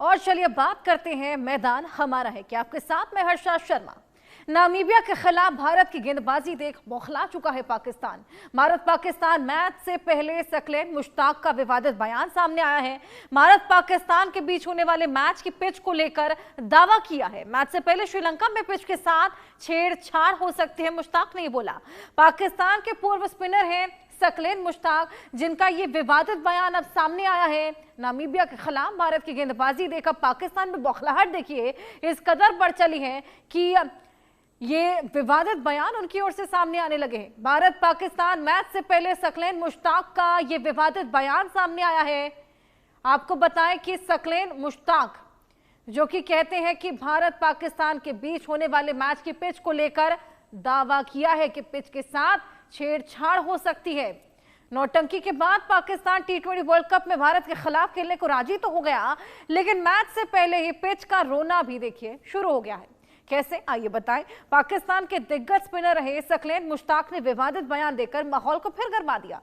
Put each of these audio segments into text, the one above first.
और चलिए बात करते हैं मैदान हमारा है कि आपके साथ में हर्षा शर्मा। नामीबिया के खिलाफ भारत की गेंदबाजी देख बौखला चुका है पाकिस्तान। भारत पाकिस्तान मैच से पहले सकलेन मुश्ताक का विवादित बयान सामने आया है। भारत पाकिस्तान के बीच होने वाले मैच की पिच को लेकर दावा किया है। मैच से पहले श्रीलंका में पिच के साथ छेड़छाड़ हो सकती है, मुश्ताक ने बोला। पाकिस्तान के पूर्व स्पिनर हैं सकलेन मुश्ताक, जिनका ये विवादित बयान अब सामने आया है। नामीबिया के खिलाफ भारत की गेंदबाजी देखकर पाकिस्तान में बौखलाहट देखिए इस कदर बढ़ चली है कि ये विवादित बयान उनकी ओर से सामने आने लगे हैं। भारत पाकिस्तान मैच से पहले सकलेन मुश्ताक का ये विवादित बयान सामने आया है। आपको बताएं कि सकलेन मुश्ताक जो कि कहते हैं कि भारत पाकिस्तान के बीच होने वाले मैच की पिच को लेकर दावा किया है कि पिच के साथ छेड़छाड़ हो सकती है। नौटंकी के बाद पाकिस्तान टी20 वर्ल्ड कप में भारत के खिलाफ खेलने को राजी तो हो गया, लेकिन मैच से पहले ही पिच का रोना भी देखिए शुरू हो गया है। कैसे, आइए बताएं। पाकिस्तान के दिग्गज स्पिनर रहे सकलेन मुश्ताक ने विवादित बयान देकर माहौल को फिर गरमा दिया।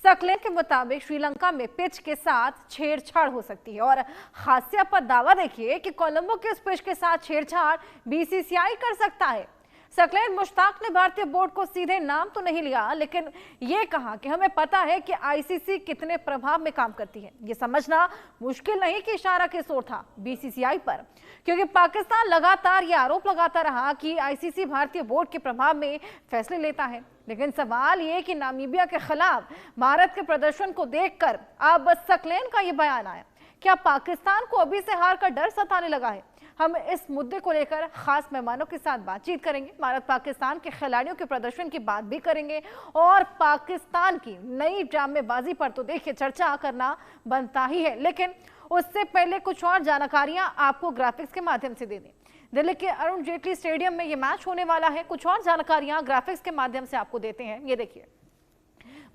सकलेन के मुताबिक श्रीलंका में पिच के साथ छेड़छाड़ हो सकती है और हास्य पर दावा देखिए कि कोलंबो के इस पिच के साथ छेड़छाड़ बीसीसीआई कर सकता है। सकलेन मुश्ताक ने भारतीय बोर्ड को सीधे नाम तो नहीं लिया, लेकिन यह कहा कि हमें पता है कि आईसीसी कितने प्रभाव में काम करती है। यह समझना मुश्किल नहीं कि इशारा किस ओर था, बीसीसीआई पर, क्योंकि पाकिस्तान लगातार यह आरोप लगाता रहा कि आईसीसी भारतीय बोर्ड के प्रभाव में फैसले लेता है। लेकिन सवाल यह कि नामीबिया के खिलाफ भारत के प्रदर्शन को देखकर अब सकलेन का यह बयान आया। क्या पाकिस्तान को अभी से हार का डर सताने लगा है? हम इस मुद्दे को लेकर खास मेहमानों के साथ बातचीत करेंगे। भारत पाकिस्तान के खिलाड़ियों के प्रदर्शन की बात भी करेंगे और पाकिस्तान की नई ड्रामेबाजी पर तो देखिए चर्चा करना बनता ही है, लेकिन उससे पहले कुछ और जानकारियां आपको ग्राफिक्स के माध्यम से दे दें। दिल्ली के अरुण जेटली स्टेडियम में ये मैच होने वाला है। कुछ और जानकारियां ग्राफिक्स के माध्यम से आपको देते हैं। ये देखिए,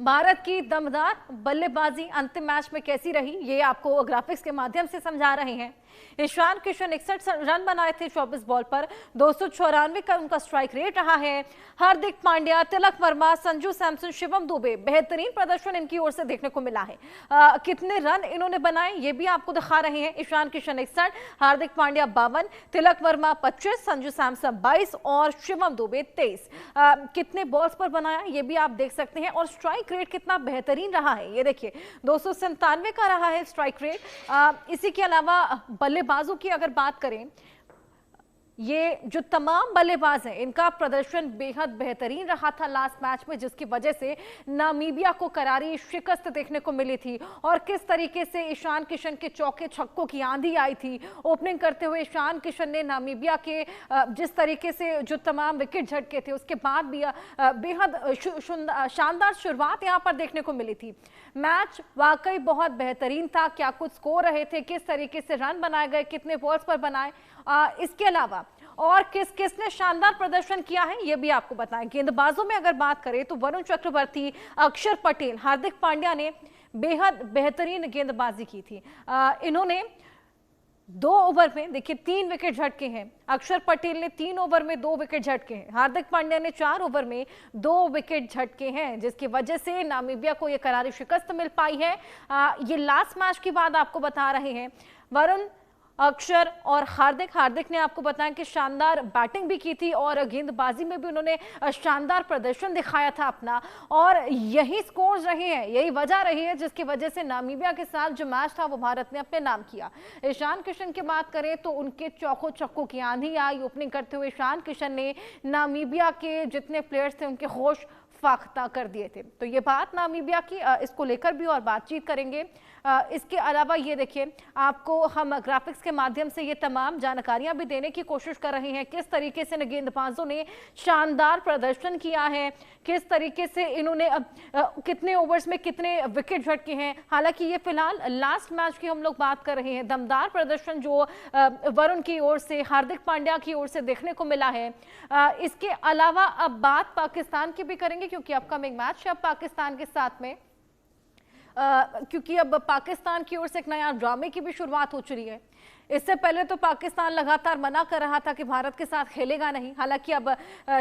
भारत की दमदार बल्लेबाजी अंतिम मैच में कैसी रही, ये आपको ग्राफिक्स के माध्यम से समझा रहे हैं। ईशान किशन 61 रन बनाए थे 24 बॉल पर, 294 का उनका स्ट्राइक रेट रहा है। हार्दिक पांड्या, तिलक वर्मा, संजू सैमसन, शिवम दुबे, बेहतरीन प्रदर्शन इनकी ओर से देखने को मिला है। कितने रन इन्होंने बनाए ये भी आपको दिखा रहे हैं। ईशान किशन 61, हार्दिक पांड्या 52, तिलक वर्मा 25, संजू सैमसन 22 और शिवम दुबे 23। कितने बॉल्स पर बनाया ये भी आप देख सकते हैं और स्ट्राइक रेट कितना बेहतरीन रहा है। ये देखिए 297 का रहा है स्ट्राइक रेट। इसी के अलावा बल्लेबाजों की अगर बात करें, ये जो तमाम बल्लेबाज हैं इनका प्रदर्शन बेहद बेहतरीन रहा था लास्ट मैच में, जिसकी वजह से नामीबिया को करारी शिकस्त देखने को मिली थी। और किस तरीके से ईशान किशन के चौके छक्कों की आंधी आई थी। ओपनिंग करते हुए ईशान किशन ने नामीबिया के जिस तरीके से जो तमाम विकेट झटके थे उसके बाद भी बेहद शानदार शुरुआत यहाँ पर देखने को मिली थी। मैच वाकई बहुत बेहतरीन था। क्या कुछ स्कोर रहे थे, किस तरीके से रन बनाए गए, कितने बॉल्स पर बनाए, इसके अलावा और किसने शानदार प्रदर्शन किया है ये भी आपको बताएं। गेंदबाजों में अगर बात करें तो वरुण चक्रवर्ती, अक्षर पटेल, हार्दिक पांड्या ने बेहद बेहतरीन गेंदबाजी की थी। इन्होंने 2 ओवर में देखिए 3 विकेट झटके हैं। अक्षर पटेल ने 3 ओवर में 2 विकेट झटके हैं। हार्दिक पांड्या ने 4 ओवर में 2 विकेट झटके हैं, जिसकी वजह से नामीबिया को यह करारी शिकस्त मिल पाई है। ये लास्ट मैच की बात आपको बता रहे हैं। वरुण, अक्षर और हार्दिक ने आपको बताया कि शानदार बैटिंग भी की थी और गेंदबाजी में भी उन्होंने शानदार प्रदर्शन दिखाया था अपना, और यही स्कोर्स रहे हैं, यही वजह रही है जिसकी वजह से नामीबिया के साथ जो मैच था वो भारत ने अपने नाम किया। ईशान किशन की बात करें तो उनके चौकों छक्कों की आंधी आई। ओपनिंग करते हुए ईशान किशन ने नामीबिया के जितने प्लेयर्स थे उनके होश फाख्ता कर दिए थे। तो ये बात नामीबिया की, इसको लेकर भी और बातचीत करेंगे। इसके अलावा ये देखिए, आपको हम ग्राफिक्स के माध्यम से ये तमाम जानकारियां भी देने की कोशिश कर रहे हैं। किस तरीके से गेंदबाजों ने शानदार प्रदर्शन किया है, किस तरीके से इन्होंने कितने ओवर्स में कितने विकेट झटके हैं। हालांकि ये फिलहाल लास्ट मैच की हम लोग बात कर रहे हैं। दमदार प्रदर्शन जो वरुण की ओर से, हार्दिक पांड्या की ओर से देखने को मिला है। इसके अलावा अब बात पाकिस्तान की भी करेंगे, क्योंकि अपकमिंग मैच है पाकिस्तान के साथ में। क्योंकि अब पाकिस्तान की ओर से एक नया ड्रामे की भी शुरुआत हो चुकी है। इससे पहले तो पाकिस्तान लगातार मना कर रहा था कि भारत के साथ खेलेगा नहीं, हालांकि अब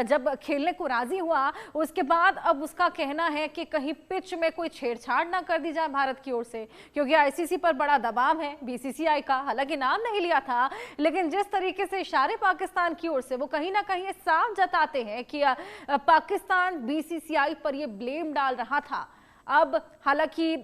जब खेलने को राजी हुआ उसके बाद अब उसका कहना है कि कहीं पिच में कोई छेड़छाड़ ना कर दी जाए भारत की ओर से, क्योंकि आईसीसी पर बड़ा दबाव है बीसीसीआई का। हालांकि नाम नहीं लिया था, लेकिन जिस तरीके से इशारे पाकिस्तान की ओर से वो कहीं ना कहीं साफ जताते हैं कि पाकिस्तान बीसीसीआई पर यह ब्लेम डाल रहा था। अब हालांकि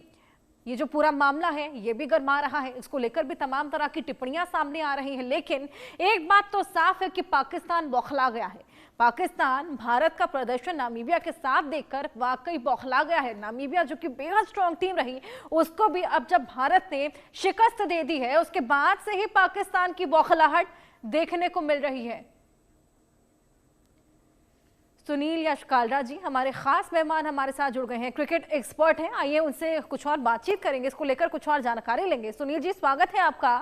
ये जो पूरा मामला है ये भी गरमा रहा है, इसको लेकर भी तमाम तरह की टिप्पणियां सामने आ रही हैं, लेकिन एक बात तो साफ है कि पाकिस्तान बौखला गया है। पाकिस्तान भारत का प्रदर्शन नामीबिया के साथ देखकर वाकई बौखला गया है। नामीबिया जो कि बेहद स्ट्रांग टीम रही, उसको भी अब जब भारत ने शिकस्त दे दी है उसके बाद से ही पाकिस्तान की बौखलाहट देखने को मिल रही है। सुनील यश कालरा जी हमारे खास मेहमान हमारे साथ जुड़ गए हैं, क्रिकेट एक्सपर्ट हैं। आइए उनसे कुछ और बातचीत करेंगे, इसको लेकर कुछ और जानकारी लेंगे। सुनील जी स्वागत है आपका।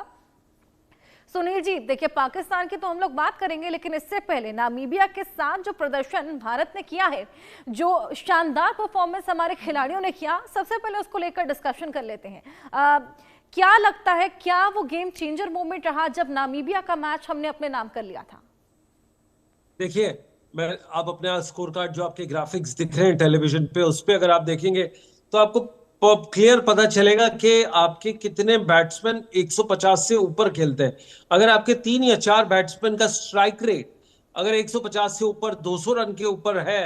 सुनील जी देखिए, पाकिस्तान की तो हम लोग बात करेंगे, लेकिन इससे पहले नामीबिया के साथ जो प्रदर्शन भारत ने किया है, जो शानदार परफॉर्मेंस हमारे खिलाड़ियों ने किया, सबसे पहले उसको लेकर डिस्कशन कर लेते हैं। क्या लगता है, क्या वो गेम चेंजर मोमेंट रहा जब नामीबिया का मैच हमने अपने नाम कर लिया था? देखिए, आप अपने स्कोर कार्ड जो आपके ग्राफिक्स दिख रहे हैं टेलीविजन पे, उस पे अगर आप देखेंगे तो आपको क्लियर पता चलेगा कि आपके कितने बैट्समैन 150 से ऊपर खेलते हैं। अगर आपके 3 या 4 बैट्समैन का स्ट्राइक रेट अगर 150 से ऊपर 200 रन के ऊपर है,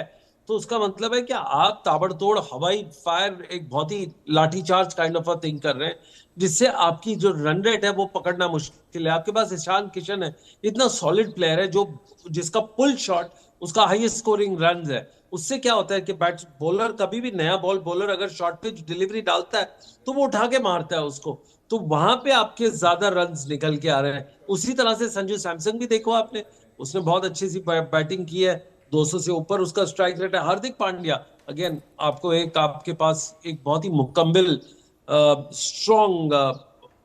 तो उसका मतलब है कि आप ताबड़तोड़ हवाई फायर, एक बहुत ही lathicharge kind of a thing कर रहे हैं, जिससे आपकी जो रन रेट है वो पकड़ना मुश्किल है। आपके पास ईशान किशन है, इतना सॉलिड प्लेयर है, जो जिसका पुल शॉट उसका हाईएस्ट स्कोरिंग रन है। उससे क्या होता है कि बैट्स बॉलर, कभी भी नया बॉल बॉलर अगर शॉर्ट पिच डिलीवरी डालता है तो वो उठा के मारता है उसको, तो वहां पे आपके ज्यादा रन्स निकल के आ रहे हैं। उसी तरह से संजू सैमसन भी देखो आपने, उसने बहुत अच्छी सी बैटिंग की है, 200 से ऊपर उसका स्ट्राइक रेट है। हार्दिक पांड्या अगेन, आपके पास एक बहुत ही मुकम्मल स्ट्रॉन्ग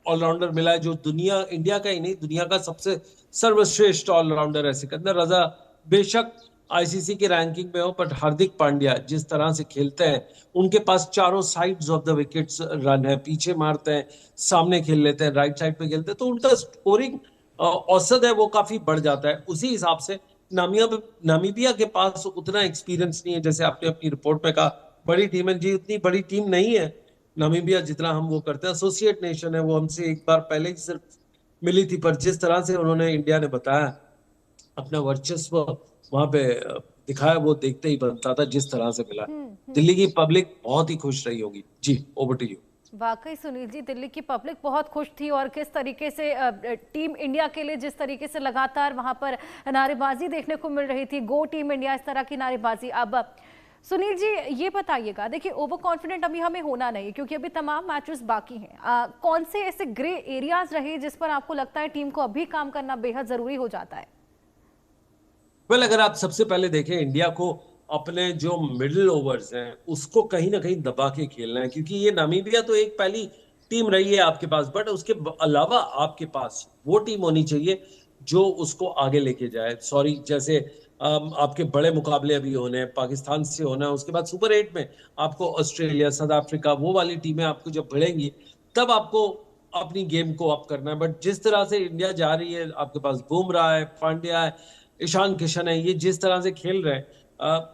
ऑलराउंडर मिला है, जो इंडिया का ही नहीं दुनिया का सबसे सर्वश्रेष्ठ ऑलराउंडर है। सिकंदर रजा बेशक आईसीसी की रैंकिंग में हो, बट हार्दिक पांड्या जिस तरह से खेलते हैं, उनके पास चारों sides of the wickets run है, पीछे मारते हैं, सामने खेल लेते हैं, राइट साइड पे खेलते हैं, तो उनका स्कोरिंग औसत है वो काफी बढ़ जाता है। उसी हिसाब से नामीबिया के पास उतना एक्सपीरियंस नहीं है, जैसे आपने अपनी रिपोर्ट में कहा बड़ी टीम है जी, उतनी बड़ी टीम नहीं है नामीबिया जितना हम वो करते हैं। एसोसिएट नेशन है, वो हमसे एक बार पहले ही सिर्फ मिली थी, पर जिस तरह से उन्होंने, इंडिया ने बताया अपना वर्चस्व वहां पे दिखाया, वो देखते ही बनता था जिस तरह से मिला। दिल्ली की पब्लिक बहुत ही खुश रही होगी जी। Over to you. वाकई सुनील जी, दिल्ली की पब्लिक बहुत खुश थी, और किस तरीके से टीम इंडिया के लिए जिस तरीके से लगातार वहां पर नारेबाजी देखने को मिल रही थी, गो टीम इंडिया, इस तरह की नारेबाजी। अब सुनील जी ये बताइएगा, देखिए ओवर कॉन्फिडेंट अभी हमें होना नहीं, क्योंकि अभी तमाम मैचेस बाकी हैं। कौन से ऐसे ग्रे एरियाज रहे जिस पर आपको लगता है टीम को अभी काम करना बेहद जरूरी हो जाता है? अगर आप सबसे पहले देखें, इंडिया को अपने जो मिडिल ओवर्स हैं उसको कहीं ना कहीं दबा के खेलना है, क्योंकि ये नामीबिया तो एक पहली टीम रही है आपके पास, बट उसके अलावा आपके पास वो टीम होनी चाहिए जो उसको आगे लेके जाए। सॉरी, जैसे आपके बड़े मुकाबले अभी होने हैं, पाकिस्तान से होना है, उसके बाद सुपर 8 में आपको ऑस्ट्रेलिया, साउथ अफ्रीका, वो वाली टीमें आपको जब भिड़ेंगी तब आपको अपनी गेम को अप करना है। बट जिस तरह से इंडिया जा रही है, आपके पास बुमराह है, पांड्या है, ईशान किशन है, ये जिस तरह से खेल रहे हैं,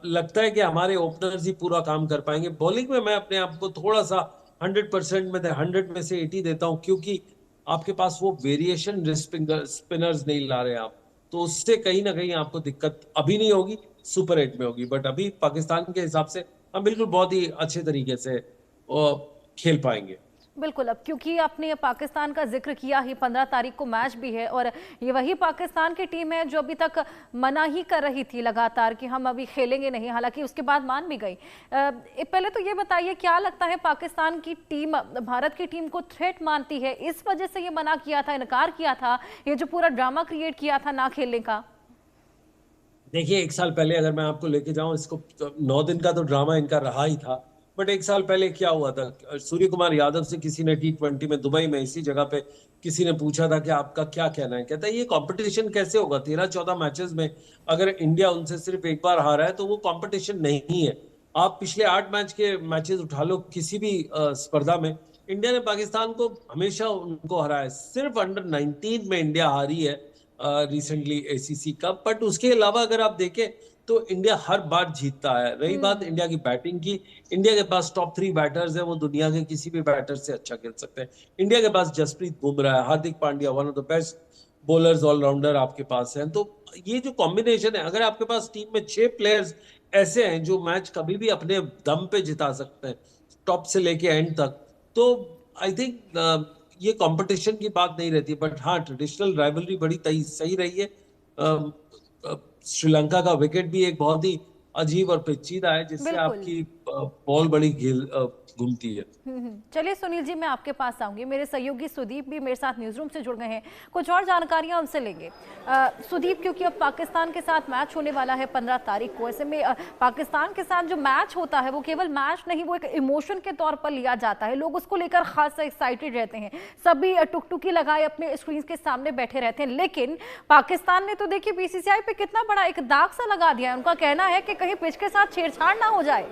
लगता है कि हमारे ओपनर्स ही पूरा काम कर पाएंगे। बॉलिंग में मैं अपने आप को थोड़ा सा 100% में 100 में से 80 देता हूं, क्योंकि आपके पास वो वेरिएशन स्पिनर्स नहीं ला रहे आप, तो उससे कहीं ना कहीं आपको दिक्कत अभी नहीं होगी, सुपर 8 में होगी। बट अभी पाकिस्तान के हिसाब से हम बिल्कुल बहुत ही अच्छे तरीके से खेल पाएंगे। बिल्कुल, अब क्योंकि आपने पाकिस्तान का जिक्र किया ही, 15 तारीख को मैच भी है, और ये वही पाकिस्तान की टीम है जो अभी तक मना ही कर रही थी लगातार कि हम अभी खेलेंगे नहीं, हालांकि उसके बाद मान भी गई। पहले तो ये बताइए, क्या लगता है पाकिस्तान की टीम भारत की टीम को थ्रेट मानती है, इस वजह से ये मना किया था, इनकार किया था, ये जो पूरा ड्रामा क्रिएट किया था ना खेलने का? देखिए, एक साल पहले अगर मैं आपको लेके जाऊं, इसको 9 दिन का तो ड्रामा इनका रहा ही था, बट एक साल पहले क्या हुआ था, सूर्य कुमार यादव से किसी ने T20 में दुबई में इसी जगह पे किसी ने पूछा था कि आपका क्या कहना है, कहता है ये कंपटीशन कैसे होगा, 13-14 मैचेस में अगर इंडिया उनसे सिर्फ एक बार हारा है तो वो कंपटीशन नहीं है। आप पिछले 8 मैचेस उठा लो किसी भी स्पर्धा में, इंडिया ने पाकिस्तान को हमेशा उनको हराया है। सिर्फ अंडर 19 में इंडिया हारी है रिसेंटली एसीसी कप, बट उसके अलावा अगर आप देखें तो इंडिया हर बार जीतता है। रही बात इंडिया की बैटिंग की, इंडिया के पास टॉप 3 बैटर्स हैं, वो दुनिया के किसी भी बैटर से अच्छा खेल सकते हैं। इंडिया के पास जसप्रीत बुमराह है, Hardik Pandya, one of the best bowlers allrounder आपके पास हैं। तो ये जो कॉम्बिनेशन है, अगर आपके पास टीम में 6 प्लेयर्स ऐसे हैं जो मैच कभी भी अपने दम पे जिता सकते हैं टॉप से लेके एंड तक, तो आई थिंक ये कंपटीशन की बात नहीं रहती। बट हाँ, ट्रेडिशनल राइवलरी बड़ी सही रही है। श्रीलंका का विकेट भी एक बहुत ही अजीब और पेचीदा है, जिससे बिल्कुल। आपकी बॉल बड़ी घूमती है। चलिए सुनील जी, मैं आपके पास आऊंगी। मेरे सहयोगी सुदीप भी मेरे साथ न्यूज रूम से जुड़ गए हैं, कुछ और जानकारियां उनसे लेंगे। सुदीप, क्योंकि अब पाकिस्तान के साथ मैच होने वाला है 15 तारीख को, ऐसे में पाकिस्तान के साथ जो मैच होता है वो केवल मैच नहीं, वो एक इमोशन के तौर पर लिया जाता है। लोग उसको लेकर खास एक्साइटेड रहते हैं, सभी टुकटुकी लगाए अपने स्क्रीन के सामने बैठे रहते हैं। लेकिन पाकिस्तान ने तो देखिए बीसीसीआई पे कितना बड़ा एक दाग सा लगा दिया है। उनका कहना है कि कहीं पिच के साथ छेड़छाड़ ना हो जाए।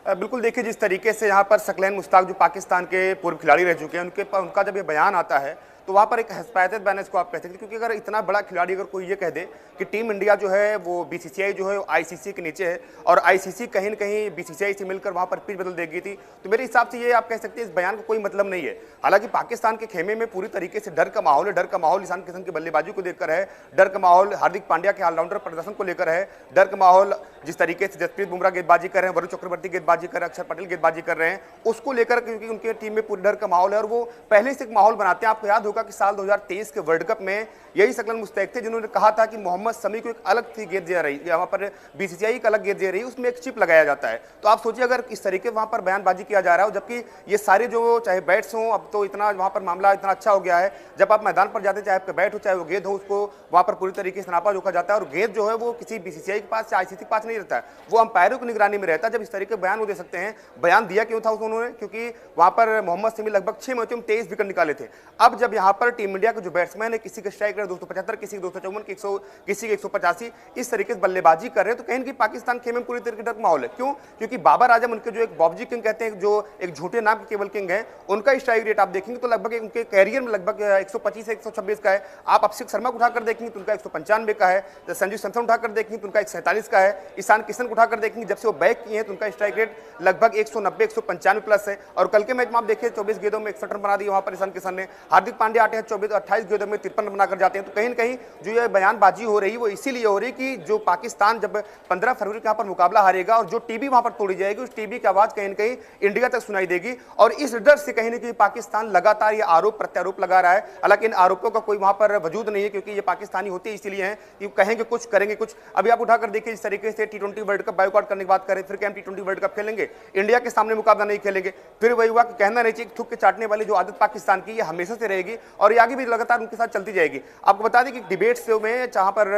बिल्कुल, देखिए जिस तरीके से यहाँ पर सकलैन मुश्ताक जो पाकिस्तान के पूर्व खिलाड़ी रह चुके हैं, उनका जब ये बयान आता है तो वहाँ पर एक हैस्पैथेड बैन इसको आप कह सकते हैं। क्योंकि अगर इतना बड़ा खिलाड़ी अगर कोई ये कह दे कि टीम इंडिया जो है वो बीसीसीआई जो है आईसीसी के नीचे है और आईसीसी कहीं न कहीं बीसीसीआई से मिलकर वहाँ पर पिच बदल देगी थी, तो मेरे हिसाब से ये आप कह सकते हैं इस बयान का कोई मतलब नहीं है। हालांकि पाकिस्तान के खेमे में पूरी तरीके से डर का माहौल है। डर का माहौल ईशान किशन की बल्लेबाजी को देखकर है, डर का माहौल हार्दिक पांड्या के ऑलराउंडर प्रदर्शन को लेकर है, डर का माहौल जिस तरीके से जसप्रीत बुमराह गेंदबाजी कर रहे हैं, वरुण चक्रवर्ती गेंदबाजी कर रहे हैं, अक्षर पटेल गेंदबाजी कर रहे हैं, उसको लेकर, क्योंकि उनकी टीम में पूरी डर का माहौल है और वो पहले से एक माहौल बनाते हैं। आपको याद होगा कि साल 2023 के वर्ल्ड कप में यही सकलन मुस्तैक थे जिन्होंने कहा था कि मोहम्मद शमी को एक अलग सी गेंद दे रही, यहाँ पर बीसीसीआई एक अलग गेंद दे रही है, उसमें एक चिप लगाया जाता है। तो आप सोचिए अगर इस तरीके वहां पर बयानबाजी किया जा रहा है, जबकि ये सारे जो चाहे बैट्स हों, अब तो इतना वहां पर मामला इतना अच्छा हो गया है, जब आप मैदान पर जाते चाहे आपका बैट हो चाहे वो गेंद हो, उसको वहां पर पूरी तरीके से नापा जोखा जाता है और गेंद जो है वो किसी बीसीसीआई के पास या आईसीसी के पास नहीं रहता है, वो अंपायरों की निगरानी में रहता है। जब इस तरीके बयान वो दे सकते हैं, बयान दिया क्यों था उन्होंने? क्योंकि वहां पर मोहम्मद शमी लगभग 6 मैचों में 23 विकेट निकाले थे। अब जब यहाँ पर टीम इंडिया के जो बैट्समैन है, किसी का स्ट्राइक रेट 275, किसी 254, किसी के 185, इस तरीके से बल्लेबाजी कर रहे हैं, तो कहीं ना पाकिस्तान खेमे में पूरी तरीके का माहौल है। क्यों? क्योंकि बाबर आजम उनके जो एक बॉबजी किंग कहते हैं, जो एक झूठे नाम के केवल किंग है, उनका स्ट्राइक रेट आप देखेंगे तो लगभग उनके कैरियर में लगभग 125 से 126 का है। आप अभिषेक शर्मा को उठाकर देखेंगे तो उनका 195 का है, संजू सैमसन उठाकर देखेंगे तो उनका 147 का है, ईशान किशन को उठाकर देखेंगे जब से वो बैक किए हैं तो उनका स्ट्राइक रेट लगभग 190 195 प्लस है। और कल के मैच में आप देखिए 24 गेंदों में 61 रन बना दिए वहां पर ईशान किशन ने। हार्दिक पांड्या आते हैं 28 गेंदों में 53 रन बनाकर जाते हैं। तो कहीं ना कहीं जो ये बयानबाजी हो रही है वो इसीलिए हो रही है कि जो पाकिस्तान जब 15 फरवरी के यहाँ पर मुकाबला हारेगा और जो टीबी वहां पर तोड़ी जाएगी, उस टीबी की आवाज कहीं ना कहीं इंडिया तक सुनाई देगी। और इस डर से कहीं ना कहीं पाकिस्तान लगातार ये आरोप प्रत्यारोप लगा रहा है। हालांकि इन आरोपों का कोई वहां पर वजूद नहीं है, क्योंकि ये पाकिस्तानी होते इसलिए हैं कि कहेंगे कुछ करेंगे कुछ। अभी आप उठाकर देखिए इस तरीके से T20 वर्ल्ड कप बायकॉट करने की बात करें, फिर क्या हम T20 वर्ल्ड कप खेलेंगे, इंडिया के सामने मुकाबला नहीं खेलेंगे, फिर वही हुआ कि कहना नहीं चाहिए, थुक के चाटने वाली जो आदत पाकिस्तान की ये हमेशा से रहेगी और ये आगे भी लगातार उनके साथ चलती जाएगी। आपको बता दें कि डिबेट्स में जहां पर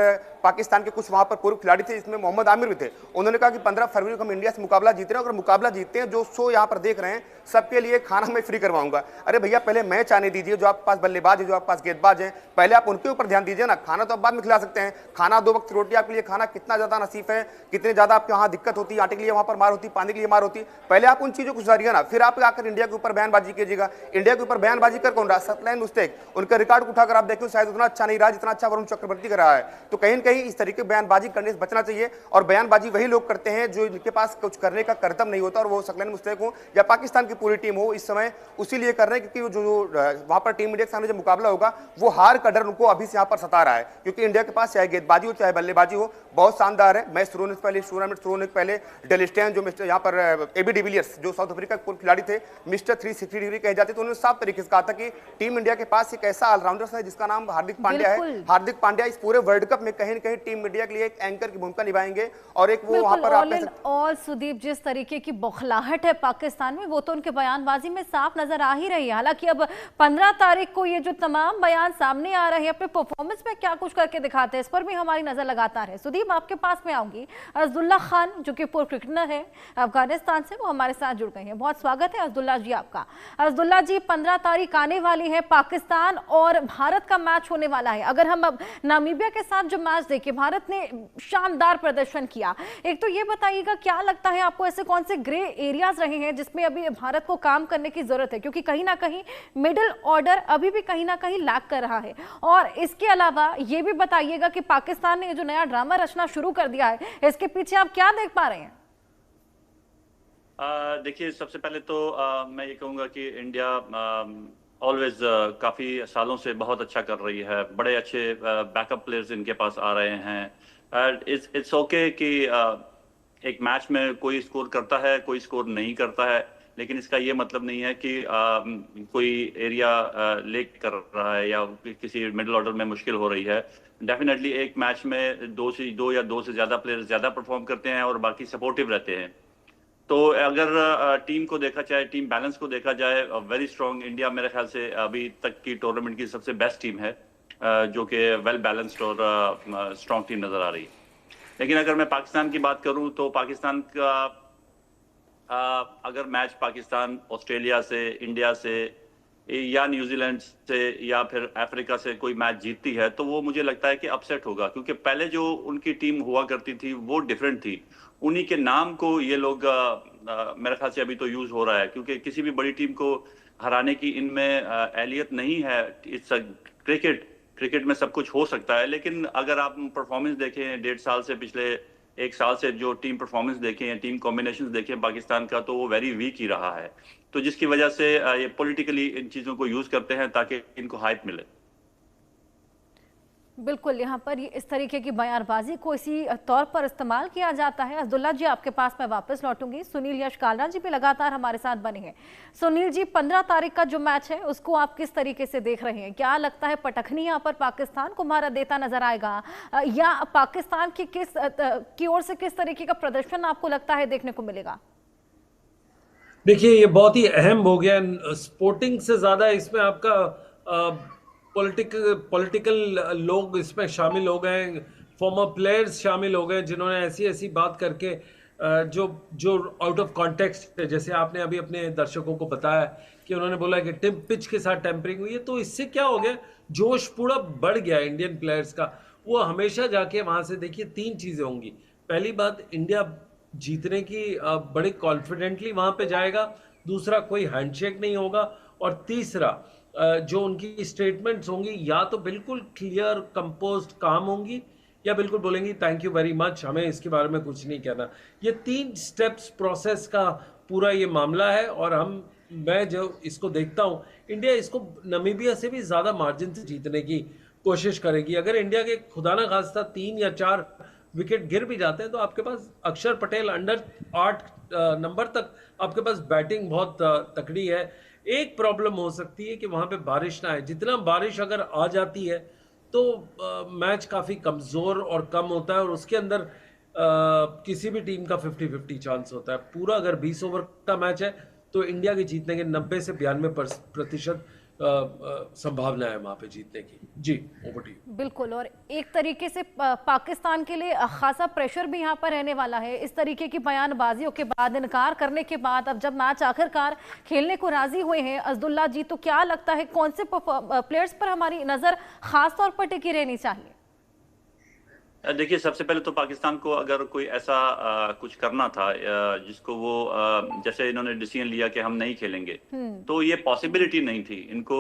पाकिस्तान के कुछ वहां पर पूर्व खिलाड़ी थे, इसमें मोहम्मद आमिर भी थे, उन्होंने कहा कि 15 फरवरी को हम इंडिया से मुकाबला जीत रहे हैं, अगर मुकाबला जीतते हैं जो शो यहां पर देख रहे हैं सबके लिए खाना मैं फ्री करवाऊंगा। अरे भैया पहले मैच आने दीजिए, जो आपके पास बल्लेबाज है, जो आपके पास गेंदबाज है, पहले आप उनके ऊपर ध्यान दीजिए ना। खाना तो आप बाद में खिला सकते हैं, खाना 2 वक्त रोटी आपके लिए खाना कितना ज्यादा नसीब है, कितने ज्यादा आपके वहां दिक्कत होती है, आटे के लिए वहां पर मार होती, पानी के लिए मार होती, पहले आप उन चीजों को सुधारिए ना, फिर आप आकर इंडिया के ऊपर बयानबाजी कीजिएगा। इंडिया के ऊपर बयानबाजी कर कौन रहा? सकलैन मुश्ताक, उनका रिकॉर्ड उठाकर आप देखें शायद उतना अच्छा नहीं रहा जितना अच्छा वरुण चक्रवर्ती का रहा है। तो कहीं न कहीं इस तरीके बयानबाजी करने से बचना चाहिए और बयानबाजी वही लोग करते हैं जो इनके पास कुछ करने का कर्तव्य नहीं होता, और वो सकलैन मुश्ताक हो या पाकिस्तान की पूरी टीम हो, इस समय उसी लिए कर रहे हैं क्योंकि जो वहां पर टीम इंडिया के सामने जो मुकाबला होगा वो हार का डर उनको अभी से यहाँ पर सता रहा है। क्योंकि इंडिया के पास चाहे गेंदबाजी हो चाहे बल्लेबाजी हो बहुत शानदार है। मैच शुरू होने से पहले, टूर्नामेंट शुरू होने से पहले डेल स्टेन जो मिस्टर यहाँ पर एबी डिविलियर्स जो साउथ अफ्रीका के खिलाड़ी थे, मिस्टर 360 डिग्री कहे जाते, तो उन्होंने साफ तरीके से कहा था कि टीम इंडिया के पास एक ऐसा ऑलराउंडर है जिसका नाम हार्दिक पांड्या है। हार्दिक पांड्या इस पूरे वर्ल्ड कप में कहीं न कहीं टीम इंडिया के लिए एक एंकर की भूमिका निभाएंगे और एक वो वहां पर और सुदीप जिस तरीके की बौखलाहट है पाकिस्तान में वो तो उनके बयानबाजी में साफ नजर आ ही रही है। हालांकि अब 15 तारीख को ये जो तमाम बयान सामने आ रहे हैं अपने परफॉर्मेंस में क्या कुछ करके दिखाते हैं, इस पर भी हमारी नजर लगातार है। सुदीप आपके पास में आऊंगी, अब्दुल्ला खान जो कि पूर्व क्रिकेटर है अफगानिस्तान से, वो हमारे साथ जुड़ गए हैं। बहुत स्वागत है अब्दुल्ला जी आपका। अब्दुल्ला जी, 15 तारीख आने वाली है, पाकिस्तान और भारत का मैच होने वाला है। अगर हम अब नामीबिया के साथ जो मैच देखें, भारत ने शानदार प्रदर्शन किया। एक तो ये बताइएगा, क्या लगता है आपको ऐसे कौन से ग्रे एरियाज रहे हैं जिसमें अभी भारत को काम करने की जरूरत है, क्योंकि कहीं ना कहीं मिडिल ऑर्डर अभी भी कहीं ना कहीं लैग कर रहा है। और इसके अलावा ये भी बताइएगा कि पाकिस्तान ने जो नया ड्रामा रचना शुरू कर दिया है, इसके पीछे आप क्या देख पा रहे हैं? देखिए, सबसे पहले तो मैं ये कहूँगा कि इंडिया ऑलवेज काफ़ी सालों से बहुत अच्छा कर रही है। बड़े अच्छे बैकअप प्लेयर्स इनके पास आ रहे हैं। इट्स ओके कि एक मैच में कोई स्कोर करता है, कोई स्कोर नहीं करता है, लेकिन इसका ये मतलब नहीं है कि कोई एरिया लेक कर रहा है या किसी मिडिल ऑर्डर में मुश्किल हो रही है। डेफिनेटली एक मैच में दो या दो से ज़्यादा प्लेयर्स ज़्यादा परफॉर्म करते हैं और बाकी सपोर्टिव रहते हैं। तो अगर टीम को देखा जाए, टीम बैलेंस को देखा जाए, वेरी स्ट्रॉन्ग इंडिया मेरे ख्याल से अभी तक की टूर्नामेंट की सबसे बेस्ट टीम है, जो कि वेल बैलेंस्ड और स्ट्रॉन्ग टीम नज़र आ रही है। लेकिन अगर मैं पाकिस्तान की बात करूं तो पाकिस्तान का अगर मैच पाकिस्तान ऑस्ट्रेलिया से, इंडिया से या न्यूजीलैंड से या फिर अफ्रीका से कोई मैच जीतती है तो वो मुझे लगता है कि अपसेट होगा, क्योंकि पहले जो उनकी टीम हुआ करती थी वो डिफरेंट थी। उन्हीं के नाम को ये लोग मेरे ख्याल से अभी तो यूज हो रहा है, क्योंकि किसी भी बड़ी टीम को हराने की इनमें एहलियत नहीं है। इट्स क्रिकेट में सब कुछ हो सकता है, लेकिन अगर आप परफॉर्मेंस देखें 1.5 साल से, पिछले 1 साल से जो टीम परफॉर्मेंस देखें या टीम कॉम्बिनेशन देखें पाकिस्तान का, तो वो वेरी वीक ही रहा है। तो जिसकी वजह से ये पॉलिटिकली इन चीज़ों को यूज करते हैं ताकि इनको हाइप मिले। बिल्कुल, यहाँ पर इस तरीके की बयानबाजी को इसी तौर पर इस्तेमाल किया जाता है। अब्दुल्ला जी, आपके पास मैं वापस लौटूंगी। सुनील यश कालरा जी भी लगातार हमारे साथ बने हैं। सुनील जी, 15 तारीख का जो मैच है उसको आप किस तरीके से देख रहे हैं? क्या लगता है पटखनी यहाँ पर पाकिस्तान को भारत देता नजर आएगा, या पाकिस्तान की ओर से किस तरीके का प्रदर्शन आपको लगता है देखने को मिलेगा? देखिए, ये बहुत ही अहम हो गया। स्पोर्टिंग से ज्यादा इसमें आपका पॉलिटिकल लोग इसमें शामिल हो गए, फॉर्मर प्लेयर्स शामिल हो गए, जिन्होंने ऐसी ऐसी बात करके जो आउट ऑफ कॉन्टेक्स्ट है, जैसे आपने अभी अपने दर्शकों को बताया कि उन्होंने बोला कि पिच के साथ टेम्परिंग हुई है, तो इससे क्या हो गया, जोश पूरा बढ़ गया इंडियन प्लेयर्स का। वो हमेशा जाके वहां से, देखिए 3 चीजें होंगी। पहली बात, इंडिया जीतने की बड़े कॉन्फिडेंटली वहां पे जाएगा। दूसरा, कोई हैंडशेक नहीं होगा। और तीसरा, जो उनकी स्टेटमेंट्स होंगी या तो बिल्कुल क्लियर, कंपोज्ड, काम होंगी, या बिल्कुल बोलेंगी थैंक यू वेरी मच, हमें इसके बारे में कुछ नहीं कहना। ये 3 स्टेप्स प्रोसेस का पूरा ये मामला है। और मैं जो इसको देखता हूँ, इंडिया इसको नामीबिया से भी ज्यादा मार्जिन से जीतने की कोशिश करेगी। अगर इंडिया के खुदा ना खास्ता 3 या 4 विकेट गिर भी जाते हैं तो आपके पास अक्षर पटेल अंडर 8 नंबर तक आपके पास बैटिंग बहुत तकड़ी है। एक प्रॉब्लम हो सकती है कि वहां पे बारिश ना आए। जितना बारिश अगर आ जाती है तो मैच काफी कमजोर और कम होता है, और उसके अंदर किसी भी टीम का 50-50 चांस होता है। पूरा अगर 20 ओवर का मैच है तो इंडिया के जीतने के 90 से 92% संभावना है वहां पे जीतने की। जी, ओवर टू यू। बिल्कुल, और एक तरीके से पाकिस्तान के लिए खासा प्रेशर भी यहाँ पर रहने वाला है। इस तरीके की बयानबाजियों के बाद, इनकार करने के बाद, अब जब मैच आखिरकार खेलने को राजी हुए हैं अब्दुल्ला जी, तो क्या लगता है कौन से प्लेयर्स पर हमारी नजर खास तौर पर टिकी रहनी चाहिए? देखिए, सबसे पहले तो पाकिस्तान को अगर कोई ऐसा कुछ करना था जिसको वो जैसे इन्होंने डिसीजन लिया कि हम नहीं खेलेंगे, तो ये पॉसिबिलिटी नहीं थी। इनको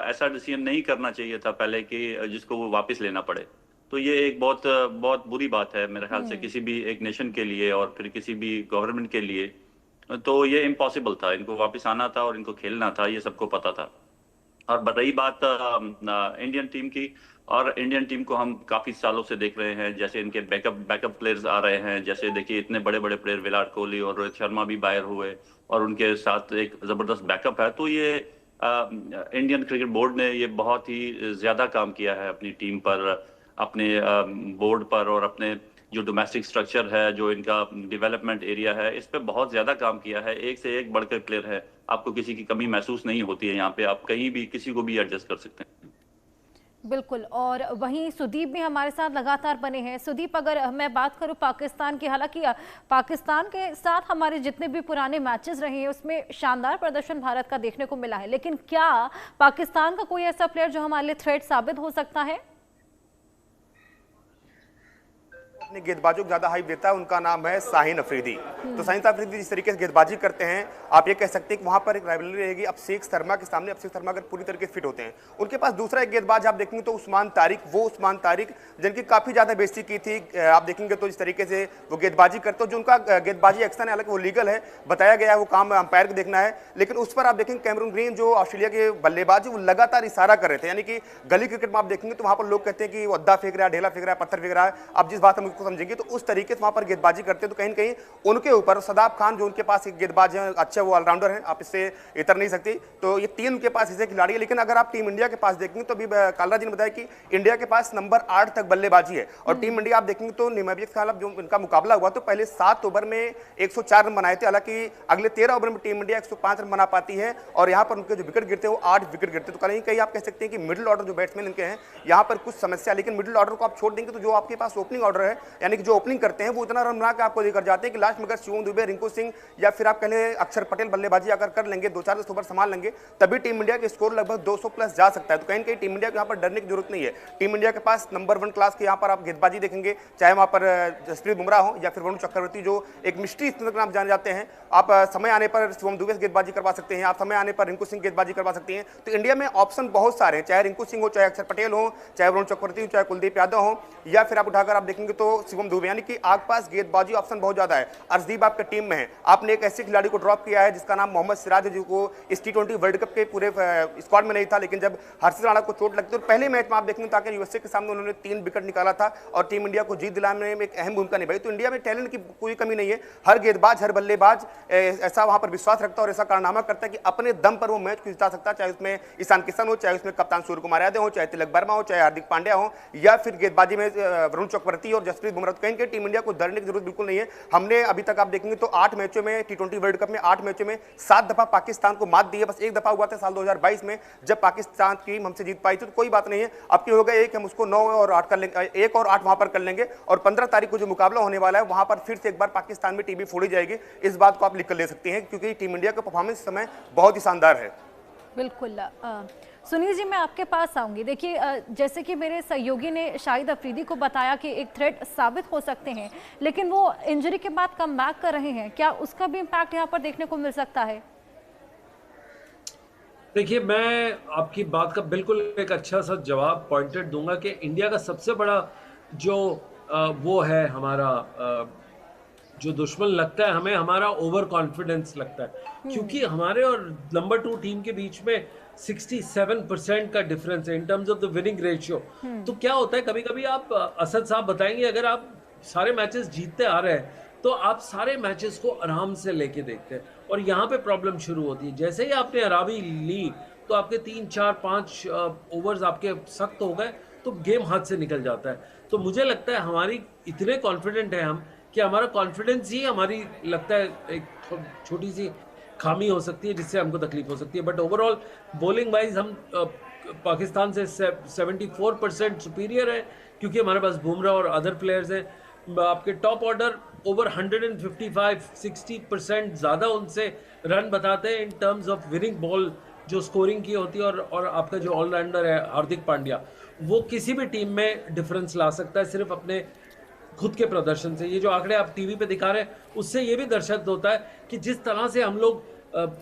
ऐसा डिसीजन नहीं करना चाहिए था पहले कि जिसको वो वापस लेना पड़े। तो ये एक बहुत बहुत बुरी बात है मेरे ख्याल से किसी भी एक नेशन के लिए और फिर किसी भी गवर्नमेंट के लिए। तो ये इम्पॉसिबल था, इनको वापस आना था और इनको खेलना था, ये सबको पता था। और रही बात इंडियन टीम की, और इंडियन टीम को हम काफी सालों से देख रहे हैं, जैसे इनके बैकअप प्लेयर्स आ रहे हैं। जैसे देखिए, इतने बड़े बड़े प्लेयर विराट कोहली और रोहित शर्मा भी बाहर हुए और उनके साथ एक जबरदस्त बैकअप है। तो ये इंडियन क्रिकेट बोर्ड ने ये बहुत ही ज्यादा काम किया है अपनी टीम पर, अपने बोर्ड पर, और अपने जो डोमेस्टिक स्ट्रक्चर है, जो इनका डेवलपमेंट एरिया है, इस पे बहुत ज्यादा काम किया है। एक से एक बढ़कर प्लेयर है, आपको किसी की कमी महसूस नहीं होती है। यहाँ पे आप कहीं भी किसी को भी एडजस्ट कर सकते हैं। बिल्कुल। और वहीं सुदीप भी हमारे साथ लगातार बने हैं। सुदीप, अगर मैं बात करूं पाकिस्तान की, हालांकि पाकिस्तान के साथ हमारे जितने भी पुराने मैचेस रहे हैं उसमें शानदार प्रदर्शन भारत का देखने को मिला है, लेकिन क्या पाकिस्तान का कोई ऐसा प्लेयर जो हमारे लिए थ्रेट साबित हो सकता है? अपने गेंदबाजों को ज्यादा हाइप देता है, उनका नाम है शाहीन अफरीदी। तो शाहीन अफरीदी जिस तरीके से गेंदबाजी करते हैं, आप ये कह सकते हैं कि वहां पर एक राइवलरी रहेगी अभिषेक शर्मा के सामने। अभिषेक शर्मा अगर पूरी तरीके से फिट होते हैं, उनके पास दूसरा एक गेंदबाज आप देखेंगे तो उस्मान तारिक, वो उस्मान तारिक जिनकी काफी ज्यादा बेइज्जती की थी। आप देखेंगे तो जिस तरीके से वो गेंदबाजी करते हो, जो उनका गेंदबाजी एक्शन है, हालांकि वो लीगल है, बताया गया है, वो काम अंपायर को देखना है, लेकिन उस पर आप देखेंगे कैमरून ग्रीन जो ऑस्ट्रेलिया के बल्लेबाज वो लगातार इशारा कर रहे थे। यानी कि गली क्रिकेट में आप देखेंगे तो वहां पर लोग कहते हैं कि वो अद्दा फेंक रहा है, ढेला फेंक रहा है, पत्थर फेंक रहा है। आप जिस बात हम उसको समझेंगे तो उस तरीके से वहां पर गेंदबाजी करते हैं, तो कहीं न कहीं उनके ऊपर सदाब खान जो उनके पास एक गेंदबाज है, अच्छा वो ऑलराउंडर है, आप इससे इतर नहीं सकती। तो ये तीन उनके पास ऐसे खिलाड़ी है। लेकिन अगर आप टीम इंडिया के पास देखेंगे तो अभी कालरा जी ने बताया कि इंडिया के पास नंबर 8 तक बल्लेबाजी है। और टीम इंडिया आप देखेंगे तो नामीबिया के खिलाफ जो इनका मुकाबला हुआ तो पहले 7 ओवर में 104 रन बनाए थे। हालांकि अगले 13 ओवर में टीम इंडिया 105 रन बना पाती है और यहाँ पर उनके जो विकेट गिरते हैं वो 8 विकेट गिरते हैं। तो कहीं कहीं आप कह सकते हैं कि मिडिल ऑर्डर जो बैट्समैन इनके हैं यहाँ पर कुछ समस्या। लेकिन मिडिल ऑर्डर को आप छोड़ देंगे तो जो आपके पास ओपनिंग ऑर्डर है, यानी कि जो ओपनिंग करते हैं वो इतना रन बना के आपको लेकर जाते हैं कि लास्ट में अगर शिवम दुबे, रिंकू सिंह या फिर आप कहने अक्षर पटेल बल्लेबाजी अगर कर लेंगे, 2-4 ओवर संभाल लेंगे, तभी टीम इंडिया के स्कोर लगभग 200 प्लस जा सकता है। तो कहीं टीम इंडिया को यहाँ पर डरने की जरूरत नहीं है। टीम इंडिया के पास नंबर 1 क्लास के यहाँ पर आप गेंदबाजी देखेंगे, चाहे वहाँ पर जसप्रीत बुमराह हो या फिर वरुण चक्रवर्ती जो एक मिस्ट्री स्पिनर के नाम जाने जाते हैं। आप समय आने पर शिवम दुबे से गेंदबाजी करवा सकते हैं, आप समय आने पर रिंकू सिंह गेंदबाजी करवा सकते हैं। तो इंडिया में ऑप्शन बहुत सारे हैं, चाहे रिंकू सिंह हो, चाहे अक्षर पटेल हो, चाहे वरुण चक्रवर्ती हो, चाहे कुलदीप यादव हो, या फिर आप उठाकर आप देखेंगे तो शिवम दुबे। यानी कि आपके पास गेंदबाजी ऑप्शन बहुत ज्यादा है। अर्शदीप आपके टीम में है, आपने एक ऐसे खिलाड़ी को ड्रॉप किया है जिसका नाम मोहम्मद सिराज है, जिसको इस T20 वर्ल्ड कप के पूरे स्क्वाड में नहीं था, लेकिन जब हर्षित राणा को चोट लगती है तो पहले मैच में आप देखेंगे ताकि यूएसए के सामने उन्होंने 3 विकेट निकाला था और टीम इंडिया को जीत दिलाने में एक अहम भूमिका निभाई। तो इंडिया में टैलेंट की कोई कमी नहीं है। हर गेंदबाज, हर बल्लेबाज ऐसा वहां पर विश्वास रखता है और ऐसा कारनामा करता है कि अपने दम पर वो मैच को जिता सकता है, चाहे उसमें ईशान किशन हो, चाहे उसमें कप्तान सूर्य कुमार यादव हो, चाहे तिलक वर्मा हो, चाहे हार्दिक पांड्या हो, या फिर गेंदबाजी में वरुण चक्रवर्ती और जसप्रीत बुमराह। कहीं कहीं टीम इंडिया को डरने की जरूरत बिल्कुल नहीं है। हमने अभी तक आप देखेंगे तो 8 मैचों में T20 वर्ल्ड कप में 8 मैचों में 7 दफा पाकिस्तान को मात दी है। बस एक दफा हुआ था साल 2022 में जब पाकिस्तान टीम हमसे जीत पाई थी। तो कोई बात नहीं है, अब की होगा एक, हम उसको 9 और 8 कर लेंगे, 1 और 8 वहां पर कर लेंगे और 15 तारीख को जो मुकाबला होने वाला है वहां पर फिर से एक बार पाकिस्तान में टीबी फोड़ी जाएगी। इस बात को आप लिख कर ले सकते हैं क्योंकि टीम इंडिया का परफॉर्मेंस इस समय बहुत ही शानदार है। बिल्कुल। सुनील जी, मैं आपके पास आऊंगी। देखिए, जैसे कि मेरे सहयोगी ने शाहिद अफरीदी को बताया कि एक थ्रेट साबित हो सकते हैं, लेकिन वो इंजरी के बाद कम बैक कर रहे हैं, क्या उसका भी इम्पैक्ट यहाँ पर देखने को मिल सकता है? देखिए, मैं आपकी बात का बिल्कुल एक अच्छा सा जवाब पॉइंटेड दूंगा कि इंडिया का सबसे बड़ा जो वो है हमारा जो दुश्मन लगता है हमें, हमारा ओवर कॉन्फिडेंस लगता है। क्योंकि हमारे और नंबर 2 टीम के बीच में 67% का डिफरेंस है in terms of the winning ratio. तो क्या होता है, कभी कभी आप असद साहब बताएंगे, अगर आप सारे मैचेस जीतते आ रहे हैं तो आप सारे मैचेस को आराम से लेके देखते हैं और यहाँ पे प्रॉब्लम शुरू होती है। जैसे ही आपने अरावी ली तो आपके 3, 4, 5 ओवर्स आपके सख्त हो गए तो गेम हाथ से निकल जाता है। तो मुझे लगता है हमारी इतने कॉन्फिडेंट है हम कि हमारा कॉन्फिडेंस ही हमारी लगता है एक छोटी सी खामी हो सकती है जिससे हमको तकलीफ हो सकती है। बट ओवरऑल बॉलिंग वाइज हम पाकिस्तान से 74% सुपीरियर है क्योंकि हमारे पास बुमराह और अदर प्लेयर्स हैं। आपके टॉप ऑर्डर ओवर 155-60% ज़्यादा उनसे रन बताते हैं in terms of winning ball जो स्कोरिंग की होती है। और आपका जो ऑलराउंडर है हार्दिक पांड्या, वो किसी भी टीम में डिफरेंस ला सकता है सिर्फ अपने खुद के प्रदर्शन से। ये जो आंकड़े आप टीवी पे दिखा रहे हैं उससे ये भी दर्शात होता है कि जिस तरह से हम लोग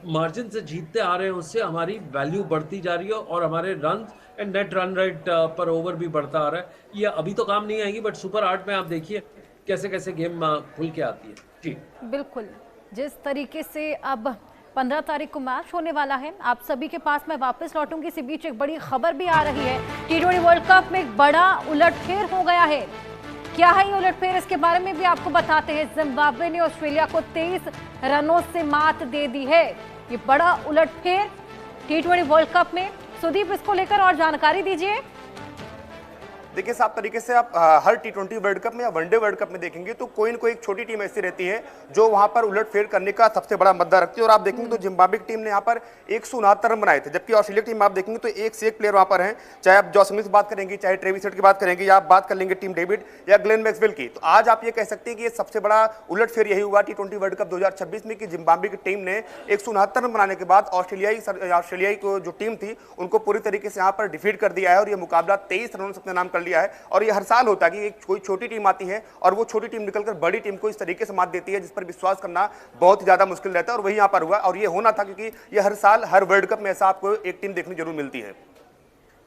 मार्जिन से जीतते आ रहे हैं उससे हमारी वैल्यू बढ़ती जा रही है और हमारे run and net run rate पर ओवर भी बढ़ता आ रहा है। ये अभी तो काम नहीं आएगी, बट सुपर 8 में आप देखिए कैसे कैसे गेम खुल के आती है। जी बिल्कुल, जिस तरीके से अब 15 तारीख को मैच होने वाला है, आप सभी के पास मैं वापस लौटूंगी। इसी बीच एक बड़ी खबर भी आ रही है, T20 वर्ल्ड कप में एक बड़ा उलटफेर हो गया है। क्या है ये उलटफेर, इसके बारे में भी आपको बताते हैं। जिम्बाब्वे ने ऑस्ट्रेलिया को 23 रनों से मात दे दी है। ये बड़ा उलटफेर T20 वर्ल्ड कप में। सुदीप, इसको लेकर और जानकारी दीजिए। देखिए साफ तरीके से आप हर T20 वर्ल्ड कप में या वनडे वर्ल्ड कप में देखेंगे तो कोई न कोई एक छोटी टीम ऐसी रहती है जो वहां पर उलटफेर करने का सबसे बड़ा मुद्दा रखती है। और आप देखेंगे तो जिम्बाब्वे की टीम ने यहाँ पर 169 रन बनाए थे, जबकि ऑस्ट्रेलिया की टीम आप देखेंगे तो एक से एक प्लेयर वहां पर हैं, चाहे आप जॉस इंग्लिश की बात करेंगे, चाहे ट्रेविस हेड की बात करेंगे, या आप बात कर लेंगे टीम डेविड या ग्लेन मैक्सवेल की। तो आज आप ये कह सकते हैं कि ये सबसे बड़ा उलटफेर यही हुआ T20 वर्ल्ड कप 2026 में कि जिम्बाब्वे की टीम ने 169 रन बनाने के बाद ऑस्ट्रेलियाई को जो टीम थी उनको पूरी तरीके से यहाँ पर डिफीट कर दिया है और ये मुकाबला 23 रनों से अपने नाम कर लिया है। और ये हर साल होता है कि एक कोई छोटी टीम आती है और वो छोटी टीम निकलकर बड़ी टीम को इस तरीके से मात देती है जिस पर विश्वास करना बहुत ज्यादा मुश्किल रहता है, और वही यहाँ पर हुआ। और ये होना था क्योंकि ये हर साल हर वर्ल्ड कप में ऐसा आपको एक टीम देखने जरूर मिलती है।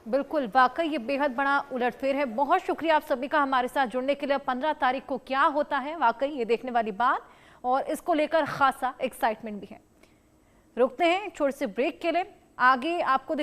बिल्कुल, वाकई ये बेहद बड़ा उलटफेर है। बहुत शुक्रिया आप सभी का हमारे साथ जुड़ने के लिए। 15 तारीख को क्या होता है, वाकई ये देखने वाली बात, और इसको लेकर खासा एक्साइटमेंट भी है। रुकते हैं छोटे से ब्रेक के लिए, आगे आपको